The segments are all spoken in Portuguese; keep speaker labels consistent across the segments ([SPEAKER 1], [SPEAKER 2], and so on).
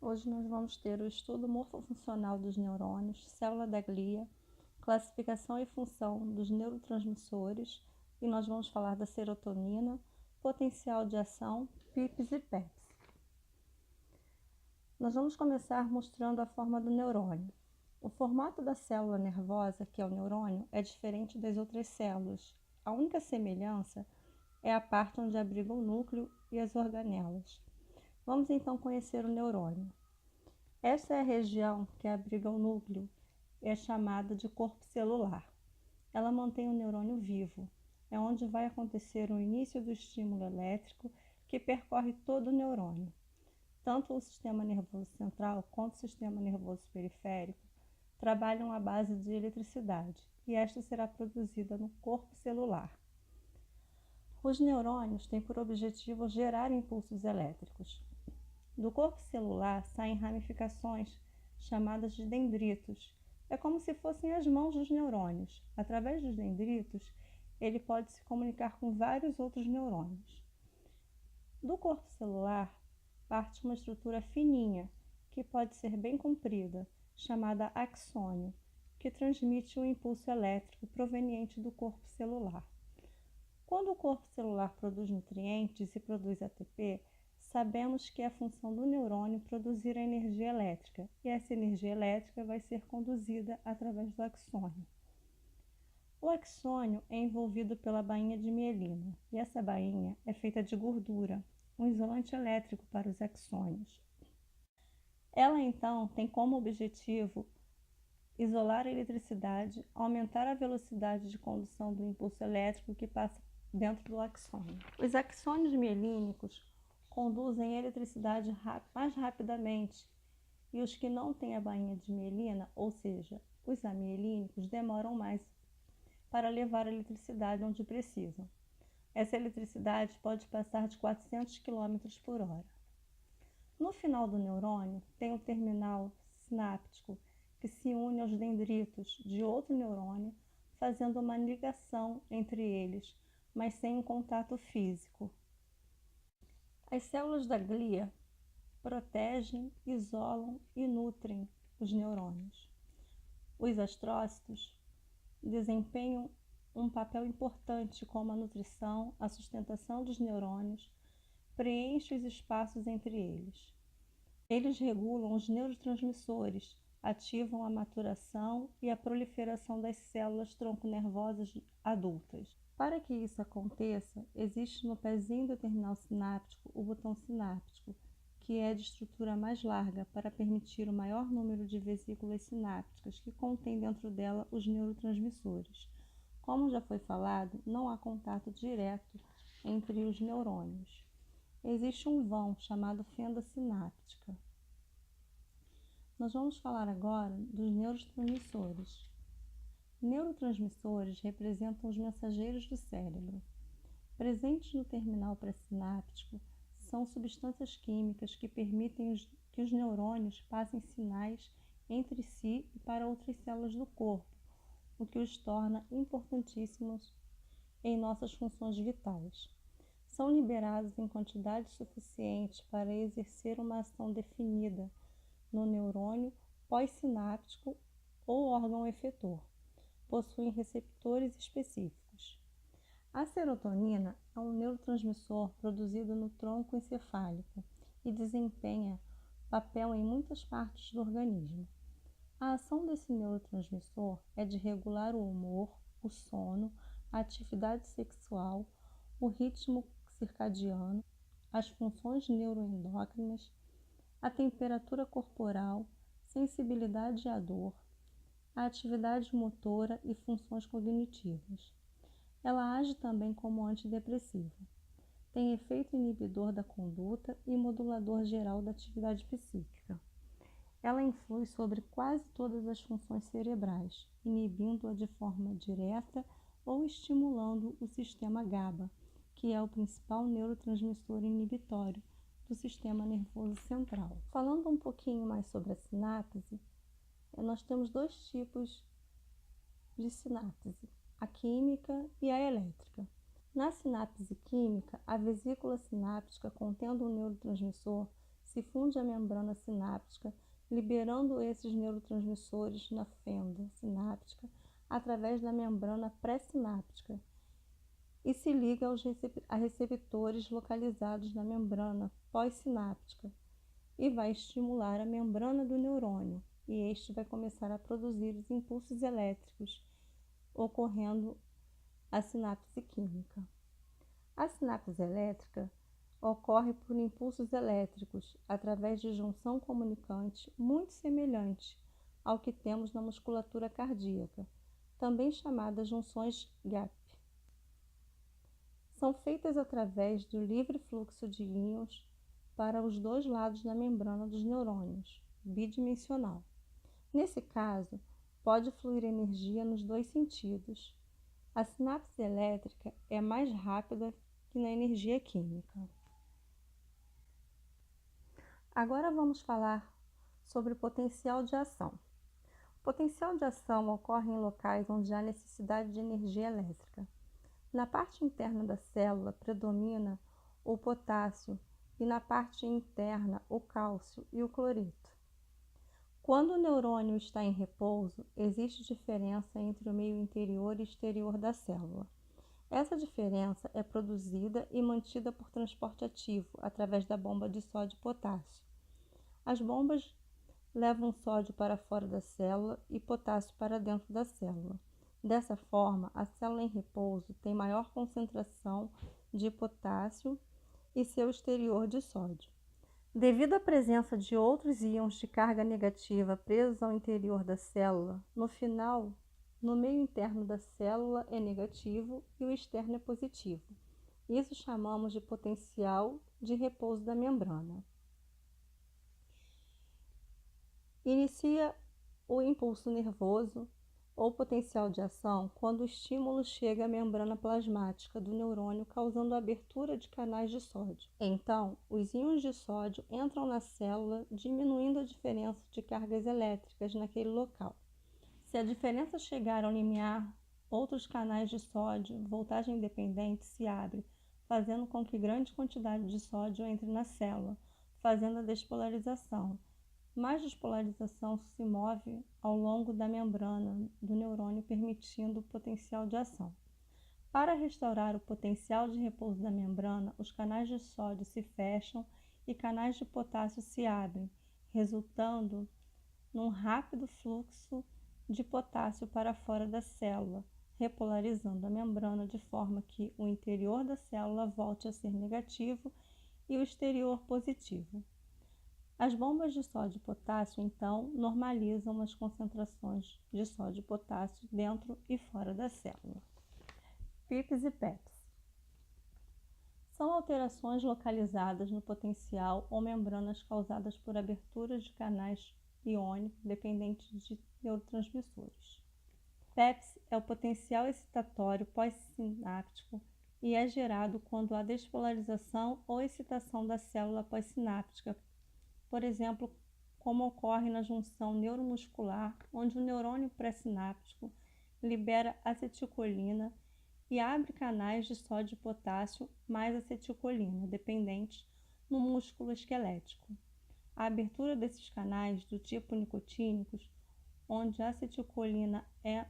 [SPEAKER 1] Hoje nós vamos ter o estudo morfofuncional dos neurônios, célula da glia, classificação e função dos neurotransmissores e nós vamos falar da serotonina, potencial de ação, PIPs e PEPs. Nós vamos começar mostrando a forma do neurônio. O formato da célula nervosa, que é o neurônio, é diferente das outras células. A única semelhança é a parte onde abriga o núcleo e as organelas. Vamos então conhecer o neurônio. Esta é a região que abriga o núcleo, é chamada de corpo celular. Ela mantém o neurônio vivo. É onde vai acontecer o início do estímulo elétrico que percorre todo o neurônio. Tanto o sistema nervoso central quanto o sistema nervoso periférico trabalham à base de eletricidade, e esta será produzida no corpo celular. Os neurônios têm por objetivo gerar impulsos elétricos. Do corpo celular saem ramificações chamadas de dendritos. É como se fossem as mãos dos neurônios. Através dos dendritos, ele pode se comunicar com vários outros neurônios. Do corpo celular parte uma estrutura fininha, que pode ser bem comprida, chamada axônio, que transmite um impulso elétrico proveniente do corpo celular. Quando o corpo celular produz nutrientes e produz ATP, sabemos que é a função do neurônio produzir a energia elétrica, e essa energia elétrica vai ser conduzida através do axônio. O axônio é envolvido pela bainha de mielina, e essa bainha é feita de gordura, um isolante elétrico para os axônios. Ela, então, tem como objetivo isolar a eletricidade, aumentar a velocidade de condução do impulso elétrico que passa dentro do axônio. Os axônios mielínicos conduzem a eletricidade mais rapidamente, e os que não têm a bainha de mielina, ou seja, os amielínicos, demoram mais para levar a eletricidade onde precisam. Essa eletricidade pode passar de 400 km por hora. No final do neurônio, tem o terminal sináptico, que se une aos dendritos de outro neurônio, fazendo uma ligação entre eles, mas sem um contato físico. As células da glia protegem, isolam e nutrem os neurônios. Os astrócitos desempenham um papel importante como a nutrição, a sustentação dos neurônios, preenchem os espaços entre eles. Eles regulam os neurotransmissores, ativam a maturação e a proliferação das células tronco-nervosas adultas. Para que isso aconteça, existe no pezinho do terminal sináptico o botão sináptico, que é de estrutura mais larga para permitir o maior número de vesículas sinápticas que contém dentro dela os neurotransmissores. Como já foi falado, não há contato direto entre os neurônios. Existe um vão chamado fenda sináptica. Nós vamos falar agora dos neurotransmissores. Neurotransmissores representam os mensageiros do cérebro. Presentes no terminal pré-sináptico, são substâncias químicas que permitem que os neurônios passem sinais entre si e para outras células do corpo, o que os torna importantíssimos em nossas funções vitais. São liberados em quantidade suficiente para exercer uma ação definida no neurônio pós-sináptico ou órgão efetor. Possuem receptores específicos. A serotonina é um neurotransmissor produzido no tronco encefálico e desempenha papel em muitas partes do organismo. A ação desse neurotransmissor é de regular o humor, o sono, a atividade sexual, o ritmo circadiano, as funções neuroendócrinas, a temperatura corporal, sensibilidade à dor, a atividade motora e funções cognitivas. Ela age também como antidepressivo. Tem efeito inibidor da conduta e modulador geral da atividade psíquica. Ela influi sobre quase todas as funções cerebrais, inibindo-a de forma direta ou estimulando o sistema GABA, que é o principal neurotransmissor inibitório do sistema nervoso central. Falando um pouquinho mais sobre a sinapse, nós temos dois tipos de sinapse, a química e a elétrica. Na sinapse química, a vesícula sináptica contendo um neurotransmissor se funde à membrana sináptica, liberando esses neurotransmissores na fenda sináptica através da membrana pré-sináptica e se liga a receptores localizados na membrana pós-sináptica e vai estimular a membrana do neurônio, e este vai começar a produzir os impulsos elétricos, ocorrendo a sinapse química. A sinapse elétrica ocorre por impulsos elétricos através de junção comunicante muito semelhante ao que temos na musculatura cardíaca, também chamadas junções gap. São feitas através do livre fluxo de íons para os dois lados da membrana dos neurônios, bidimensional. Nesse caso, pode fluir energia nos dois sentidos. A sinapse elétrica é mais rápida que na energia química. Agora vamos falar sobre o potencial de ação. O potencial de ação ocorre em locais onde há necessidade de energia elétrica. Na parte interna da célula predomina o potássio e na parte interna o cálcio e o cloreto. Quando o neurônio está em repouso, existe diferença entre o meio interior e exterior da célula. Essa diferença é produzida e mantida por transporte ativo através da bomba de sódio e potássio. As bombas levam sódio para fora da célula e potássio para dentro da célula. Dessa forma, a célula em repouso tem maior concentração de potássio e seu exterior de sódio. Devido à presença de outros íons de carga negativa presos ao interior da célula, no meio interno da célula é negativo e o externo é positivo. Isso chamamos de potencial de repouso da membrana. Inicia o impulso nervoso ou potencial de ação quando o estímulo chega à membrana plasmática do neurônio, causando a abertura de canais de sódio. Então, os íons de sódio entram na célula, diminuindo a diferença de cargas elétricas naquele local. Se a diferença chegar ao limiar, outros canais de sódio, voltagem independente, se abrem, fazendo com que grande quantidade de sódio entre na célula, fazendo a despolarização. Mais despolarização se move ao longo da membrana do neurônio, permitindo o potencial de ação. Para restaurar o potencial de repouso da membrana, os canais de sódio se fecham e canais de potássio se abrem, resultando num rápido fluxo de potássio para fora da célula, repolarizando a membrana de forma que o interior da célula volte a ser negativo e o exterior positivo. As bombas de sódio e potássio, então, normalizam as concentrações de sódio e potássio dentro e fora da célula. PIPs e PEPs são alterações localizadas no potencial ou membranas causadas por aberturas de canais iônicos dependentes de neurotransmissores. PEPs é o potencial excitatório pós-sináptico e é gerado quando há despolarização ou excitação da célula pós-sináptica, por exemplo, como ocorre na junção neuromuscular, onde o neurônio pré-sináptico libera acetilcolina e abre canais de sódio e potássio mais acetilcolina, dependentes no músculo esquelético. A abertura desses canais do tipo nicotínicos, onde a acetilcolina é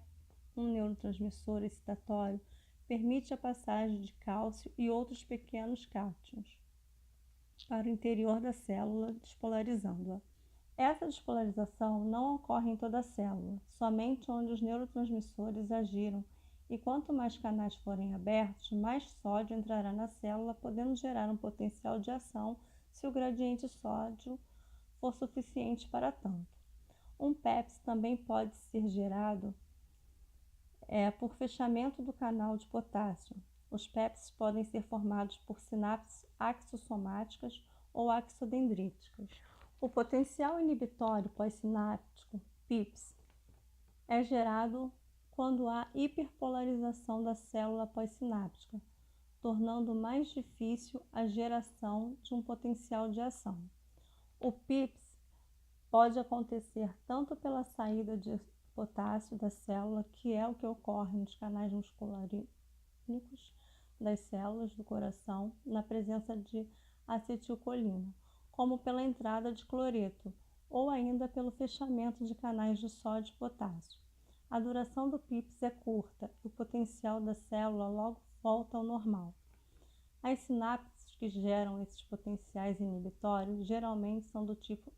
[SPEAKER 1] um neurotransmissor excitatório, permite a passagem de cálcio e outros pequenos cátions para o interior da célula, despolarizando-a. Essa despolarização não ocorre em toda a célula, somente onde os neurotransmissores agiram, e quanto mais canais forem abertos, mais sódio entrará na célula, podendo gerar um potencial de ação se o gradiente sódio for suficiente para tanto. Um PEPs também pode ser gerado por fechamento do canal de potássio. Os PEPs podem ser formados por sinapses axossomáticas ou axodendríticas. O potencial inibitório pós-sináptico, PIPs, é gerado quando há hiperpolarização da célula pós-sináptica, tornando mais difícil a geração de um potencial de ação. O PIPs pode acontecer tanto pela saída de potássio da célula, que é o que ocorre nos canais musculares das células do coração, na presença de acetilcolina, como pela entrada de cloreto, ou ainda pelo fechamento de canais de sódio e potássio. A duração do PIPS é curta e o potencial da célula logo volta ao normal. As sinapses que geram esses potenciais inibitórios geralmente são do tipo